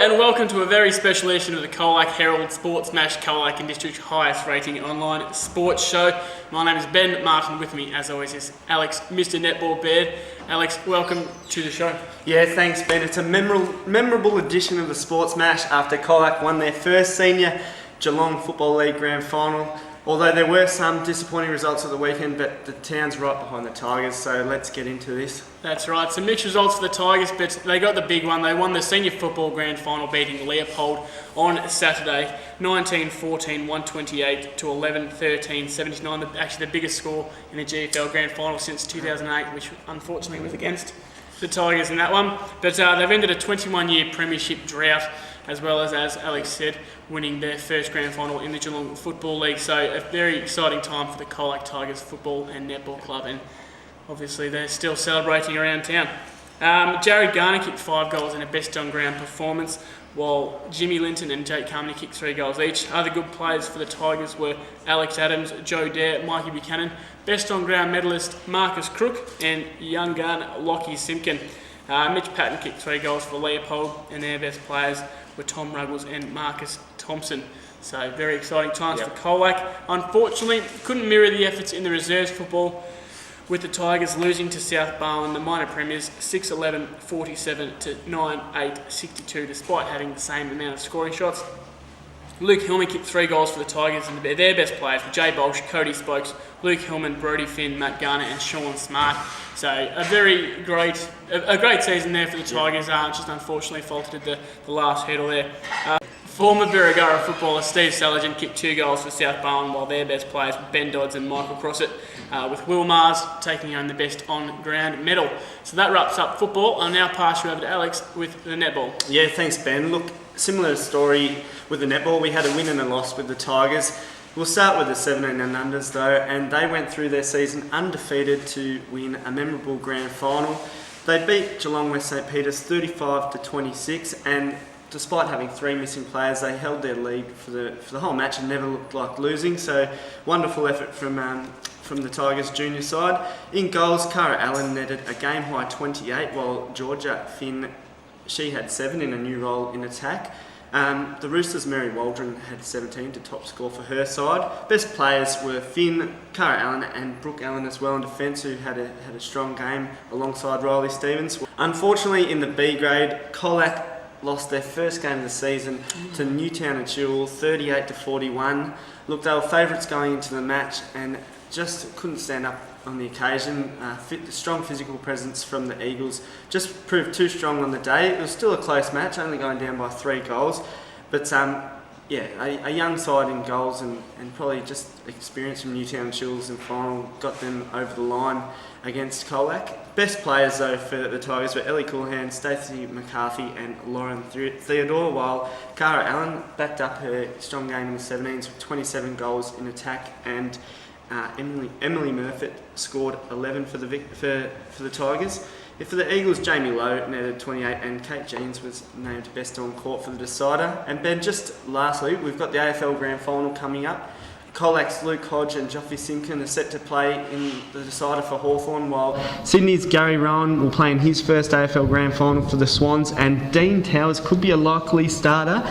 and welcome to a very special edition of the Colac Herald Sports Smash Colac and District's highest rating online sports show. My name is Ben Martin. With me, as always, is Alex, Mr. Netball Baird. Alex, welcome to the show. Yeah, thanks, Ben. It's a memorable edition of the Sports Smash after Colac won their first senior Geelong Football League Grand Final. Although there were some disappointing results at the weekend, but the town's right behind the Tigers, so let's get into this. That's right, some mixed results for the Tigers, but they got the big one. They won the Senior Football Grand Final, beating Leopold on Saturday, 19-14, 128 to 11-13, 79. Actually the biggest score in the GFL Grand Final since 2008, which unfortunately was against the Tigers in that one. But they've ended a 21-year premiership drought, as well as Alex said, winning their first grand final in the Geelong Football League. So a very exciting time for the Colac Tigers Football and Netball Club, and obviously they're still celebrating around town. Jared Garner kicked 5 goals in a best on ground performance, while Jimmy Linton and Jake Carmody kicked 3 goals each. Other good players for the Tigers were Alex Adams, Joe Dare, Mikey Buchanan, best on ground medalist Marcus Crook, and young gun Lockie Simpkin. Mitch Patton kicked 3 goals for Leopold, and their best players were Tom Ruggles and Marcus Thompson. So very exciting times for Colac. Unfortunately, couldn't mirror the efforts in the reserves football, with the Tigers losing to South Barwon, the minor premiers, 6-11-47 to 9-8-62, despite having the same amount of scoring shots. Luke Hillman kicked 3 goals for the Tigers, and their best players were Jay Bolsh, Cody Spokes, Luke Hillman, Brody Finn, Matt Garner and Sean Smart. So a great season there for the Tigers, just unfortunately faltered the last hurdle there. Former Birregurra footballer Steve Saligin kicked 2 goals for South Barwon, while their best players were Ben Dodds and Michael Crossett, with Will Mars taking home the best on-ground medal. So that wraps up football. I'll now pass you over to Alex with the netball. Yeah, thanks, Ben. Look, similar story with the netball. We had a win and a loss with the Tigers. We'll start with the 17 and unders though, and they went through their season undefeated to win a memorable grand final. They beat Geelong West St Peters 35-26, and despite having 3 missing players, they held their lead for the whole match and never looked like losing. So wonderful effort from the Tigers junior side. In goals, Cara Allen netted a game high 28, while Georgia Finn, she had 7 in a new role in attack. The Roosters' Mary Waldron had 17 to top score for her side. Best players were Finn, Cara Allen and Brooke Allen as well in defence, who had a strong game alongside Riley Stevens. Unfortunately, in the B grade, Colac lost their first game of the season to Newtown and Chewell, 38-41. Look, they were favourites going into the match and just couldn't stand up on the occasion. Strong physical presence from the Eagles just proved too strong on the day. It was still a close match, only going down by 3 goals. But a young side in goals and probably just experience from Newtown and Chewell's in final got them over the line against Colac. Best players though for the Tigers were Ellie Coolhan, Stacey McCarthy and Lauren Theodore, while Cara Allen backed up her strong game in the 17s with 27 goals in attack, and Emily Murfitt scored 11 for the Tigers. For the Eagles, Jamie Lowe netted 28 and Kate Jeans was named best on court for the decider. And Ben, just lastly, we've got the AFL Grand Final coming up. Colac's Luke Hodge and Joffrey Simpkin are set to play in the decider for Hawthorn, while Sydney's Gary Rowan will play in his first AFL Grand Final for the Swans, and Dean Towers could be a likely starter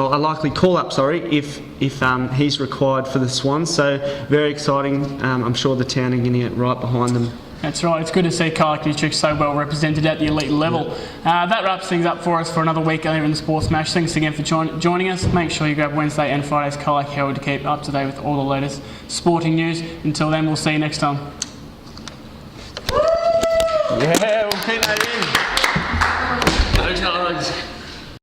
a likely call-up, if he's required for the Swans. So very exciting. I'm sure the town are getting it right behind them. That's right. It's good to see Colac District so well represented at the elite level. That wraps things up for us for another week here in the Sports Smash. Thanks again for joining us. Make sure you grab Wednesday and Friday's Colac Herald to keep up to date with all the latest sporting news. Until then, we'll see you next time. Yeah, we'll keep that in. No Tigers.